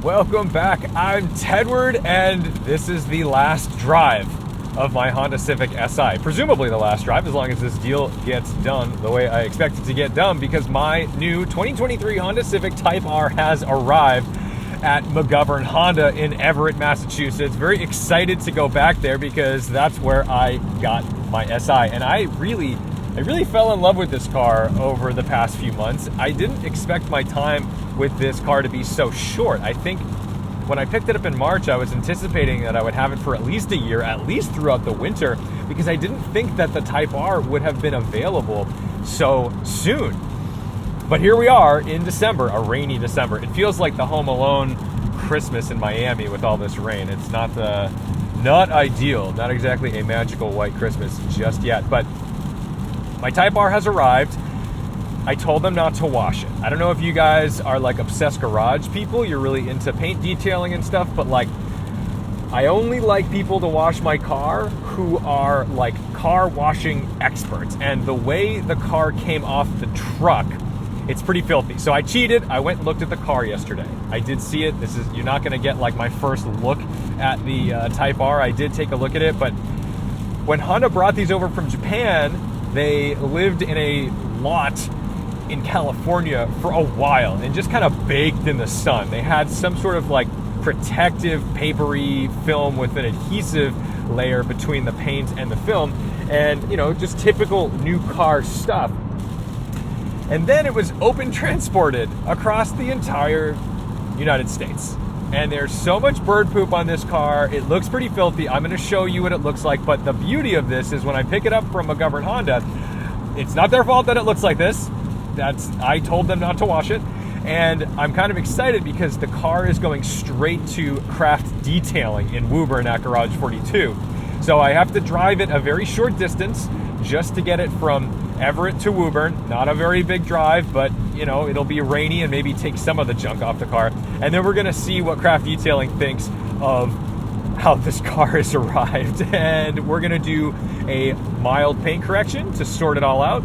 Welcome back. I'm Tedward, and this is the last drive of my Honda Civic Si. Presumably the last drive, as long as this deal gets done the way I expect it to get done, because my new 2023 Honda Civic Type R has arrived at McGovern Honda in Everett, Massachusetts. Very excited to go back there because that's where I got my Si. And I really fell in love with this car over the past few months. I didn't expect my time with this car to be so short. I think when I picked it up in March, I was anticipating that I would have it for at least a year, at least throughout the winter, because I didn't think that the Type R would have been available so soon. But here we are in December, a rainy December. It feels like the Home Alone Christmas in Miami with all this rain. It's not ideal, not exactly a magical white Christmas just yet, but my Type R has arrived. I told them not to wash it. I don't know if you guys are like obsessed garage people, you're really into paint detailing and stuff, but like, I only like people to wash my car who are like car washing experts. And the way the car came off the truck, it's pretty filthy. So I cheated. I went and looked at the car yesterday. I did see it. You're not gonna get like my first look at the Type R. I did take a look at it, but when Honda brought these over from Japan, they lived in a lot in California for a while and just kind of baked in the sun. They had some sort of like protective papery film with an adhesive layer between the paint and the film, and just typical new car stuff. And then it was open transported across the entire United States. And there's so much bird poop on this car. It looks pretty filthy. I'm going to show you what it looks like. But the beauty of this is when I pick it up from McGovern Honda, it's not their fault that it looks like this. I told them not to wash it. And I'm kind of excited because the car is going straight to craft detailing in Woburn at Garage 42. So I have to drive it a very short distance just to get it from Everett to Woburn. Not a very big drive, but it'll be rainy and maybe take some of the junk off the car. And then we're gonna see what craft detailing thinks of how this car has arrived. And we're gonna do a mild paint correction to sort it all out.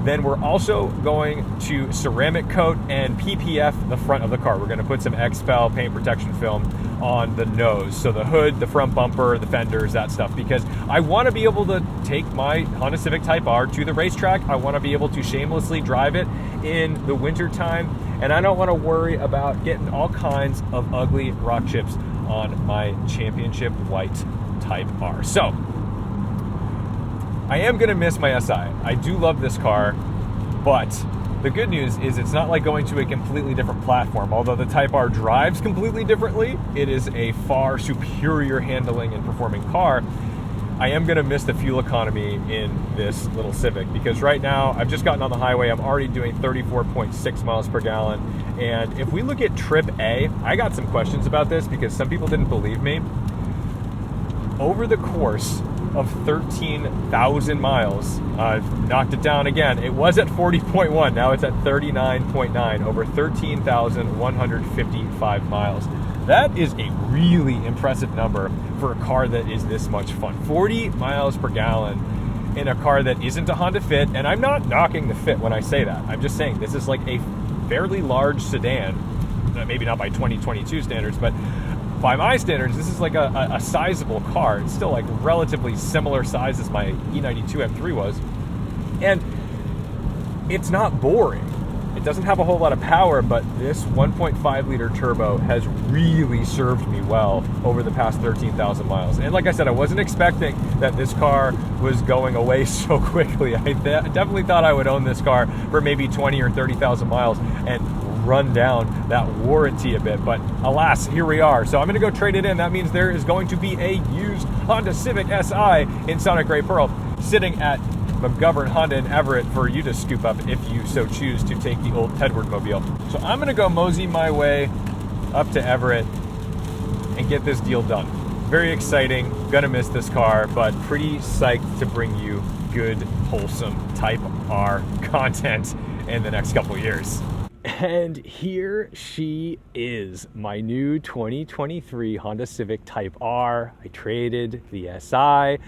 Then we're also going to ceramic coat and PPF the front of the car. We're gonna put some XPEL paint protection film on the nose. So the hood, the front bumper, the fenders, that stuff, because I wanna be able to take my Honda Civic Type R to the racetrack. I wanna be able to shamelessly drive it in the winter time. And I don't wanna worry about getting all kinds of ugly rock chips on my championship white Type R. So, I am gonna miss my Si. I do love this car, but the good news is it's not like going to a completely different platform. Although the Type R drives completely differently, it is a far superior handling and performing car. I am gonna miss the fuel economy in this little Civic, because right now I've just gotten on the highway. I'm already doing 34.6 miles per gallon. And if we look at trip A, I got some questions about this because some people didn't believe me. Over the course of 13,000 miles, I've knocked it down again. It was at 40.1, now it's at 39.9, over 13,155 miles. That is a really impressive number for a car that is this much fun. 40 miles per gallon in a car that isn't a Honda Fit, and I'm not knocking the Fit when I say that. I'm just saying this is like a fairly large sedan, maybe not by 2022 standards, but by my standards, this is like a sizable car. It's still like relatively similar size as my E92 M3 was. And it's not boring. It doesn't have a whole lot of power, but this 1.5 liter turbo has really served me well over the past 13,000 miles. And like I said, I wasn't expecting that this car was going away so quickly. I definitely thought I would own this car for maybe 20 or 30,000 miles and run down that warranty a bit, but alas, here we are. So I'm gonna go trade it in. That means there is going to be a used Honda Civic Si in Sonic Gray Pearl sitting at McGovern Honda in Everett for you to scoop up if you so choose to take the old Tedward mobile. So I'm gonna go mosey my way up to Everett and get this deal done. Very exciting, gonna miss this car, but pretty psyched to bring you good, wholesome Type R content in the next couple years. And here she is, my new 2023 Honda Civic Type R. I traded the Si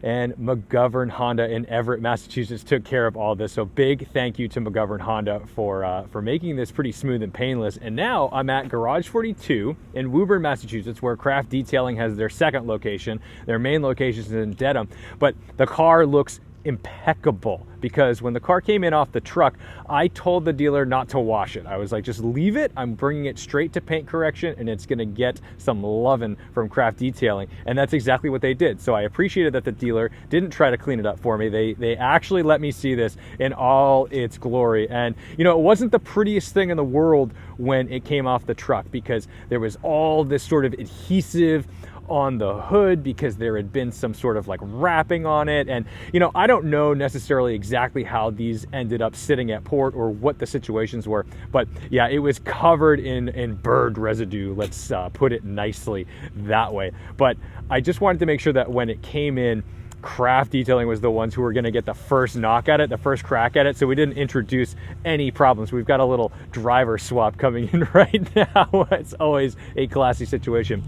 and McGovern Honda in Everett, Massachusetts took care of all this. So big thank you to McGovern Honda for making this pretty smooth and painless. And now I'm at Garage 42 in Woburn, Massachusetts, where Craft Detailing has their second location. Their main location is in Dedham, but the car looks impeccable because when the car came in off the truck, I told the dealer not to wash it. I was like, just leave it. I'm bringing it straight to paint correction and it's gonna get some loving from Craft Detailing. And that's exactly what they did. So I appreciated that the dealer didn't try to clean it up for me. They actually let me see this in all its glory. And you know, it wasn't the prettiest thing in the world when it came off the truck because there was all this sort of adhesive on the hood because there had been some sort of like wrapping on it. And you know, I don't know necessarily exactly how these ended up sitting at port or what the situations were, but yeah, it was covered in bird residue, let's put it nicely that way. But I just wanted to make sure that when it came in, Craft Detailing was the ones who were going to get the first knock at it, the first crack at it, so we didn't introduce any problems. We've got a little driver swap coming in right now. It's always a classy situation.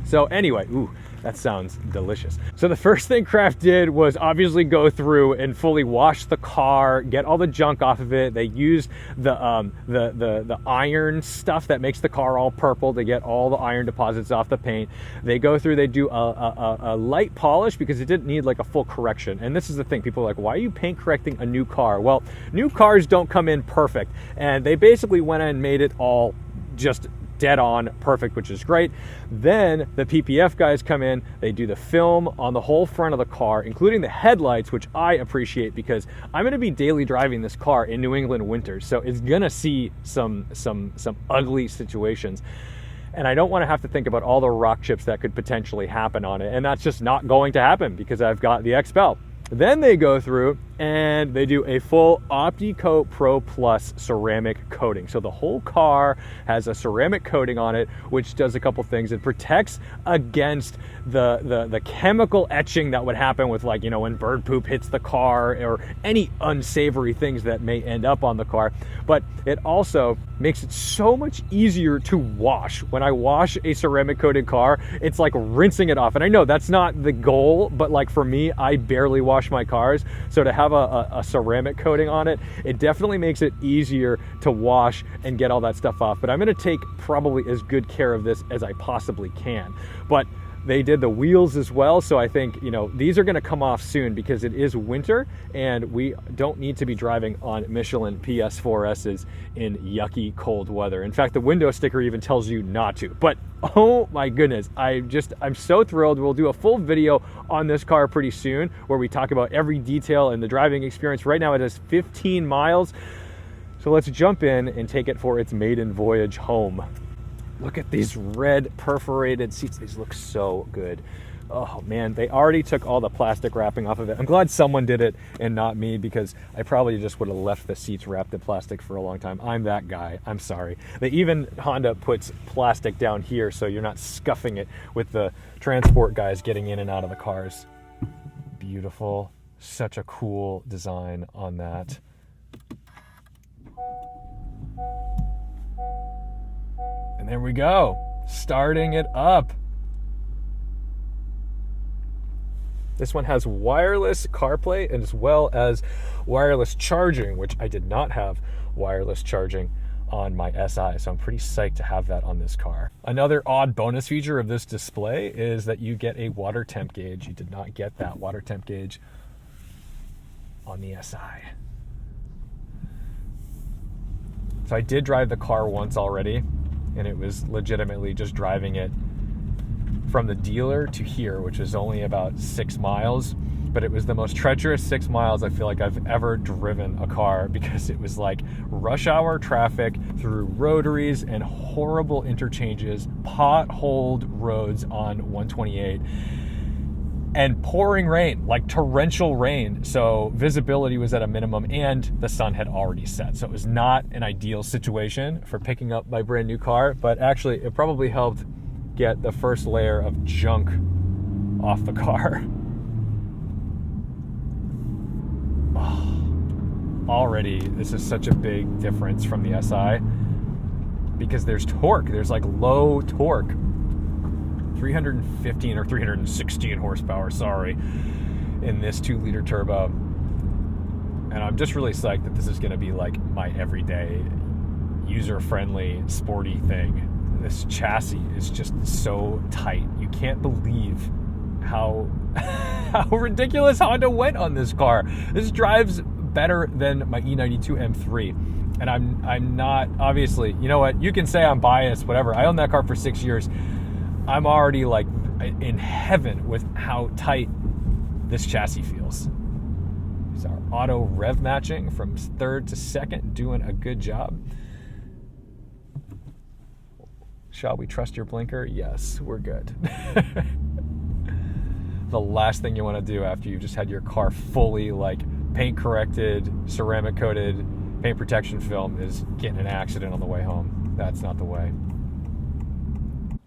So anyway, ooh, that sounds delicious. So the first thing Craft did was obviously go through and fully wash the car, get all the junk off of it. They used the iron stuff that makes the car all purple to get all the iron deposits off the paint. They go through, they do a light polish because it didn't need like a full correction. And this is the thing, people are like, why are you paint correcting a new car? Well, new cars don't come in perfect. And they basically went and made it all just dead on perfect, which is great. Then the PPF guys come in, they do the film on the whole front of the car, including the headlights, which I appreciate because I'm going to be daily driving this car in New England winters, so it's going to see some ugly situations. And I don't want to have to think about all the rock chips that could potentially happen on it, and that's just not going to happen because I've got the XPEL. Then they go through and they do a full Opticoat Pro Plus ceramic coating. So the whole car has a ceramic coating on it, which does a couple things. It protects against the chemical etching that would happen with, like, you know, when bird poop hits the car or any unsavory things that may end up on the car. But it also makes it so much easier to wash. When I wash a ceramic coated car, it's like rinsing it off. And I know that's not the goal, but like for me, I barely wash my cars. So to have a ceramic coating on it, it definitely makes it easier to wash and get all that stuff off. But I'm gonna take probably as good care of this as I possibly can. But they did the wheels as well, so I think, you know, these are going to come off soon because it is winter and we don't need to be driving on Michelin PS4S's in yucky cold weather. In fact, the window sticker even tells you not to. But oh my goodness, I'm so thrilled. We'll do a full video on this car pretty soon where we talk about every detail and the driving experience. Right now it has 15 miles. So let's jump in and take it for its maiden voyage home. Look at these red perforated seats. These look so good. Oh man, they already took all the plastic wrapping off of it. I'm glad someone did it and not me because I probably just would have left the seats wrapped in plastic for a long time. I'm that guy. I'm sorry. Honda puts plastic down here so you're not scuffing it with the transport guys getting in and out of the cars. Beautiful. Such a cool design on that. And there we go, starting it up. This one has wireless CarPlay as well as wireless charging, which I did not have wireless charging on my SI, so I'm pretty psyched to have that on this car. Another odd bonus feature of this display is that you get a water temp gauge. You did not get that water temp gauge on the SI. So I did drive the car once already, and it was legitimately just driving it from the dealer to here, which is only about 6 miles, but it was the most treacherous 6 miles I feel like I've ever driven a car because it was like rush hour traffic through rotaries and horrible interchanges, potholed roads on 128, and pouring rain, like torrential rain. So visibility was at a minimum and the sun had already set. So it was not an ideal situation for picking up my brand new car, but actually it probably helped get the first layer of junk off the car. Oh, already, this is such a big difference from the SI because there's torque. There's like low torque. 315 or 316 horsepower, sorry. in this 2-liter turbo. And I'm just really psyched that this is going to be like my everyday, user-friendly, sporty thing. This chassis is just so tight. You can't believe how ridiculous Honda went on this car. This drives better than my E92 M3. And I'm not, obviously, you know what? You can say I'm biased, whatever. I owned that car for 6 years. I'm already like in heaven with how tight this chassis feels. It's our auto rev matching from third to second, doing a good job. Shall we trust your blinker? Yes, we're good. The last thing you want to do after you've just had your car fully like paint corrected, ceramic coated, paint protection film is get in an accident on the way home. That's not the way.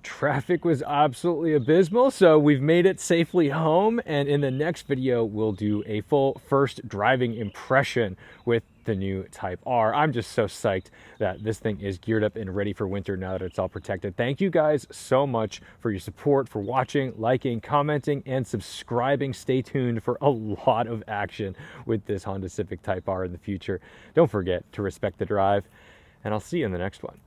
Traffic was absolutely abysmal, so we've made it safely home, and in the next video we'll do a full first driving impression with the new Type R. I'm just so psyched that this thing is geared up and ready for winter now that it's all protected. Thank you guys so much for your support, for watching, liking, commenting, and subscribing. Stay tuned for a lot of action with this Honda Civic Type R in the future. Don't forget to respect the drive, and I'll see you in the next one.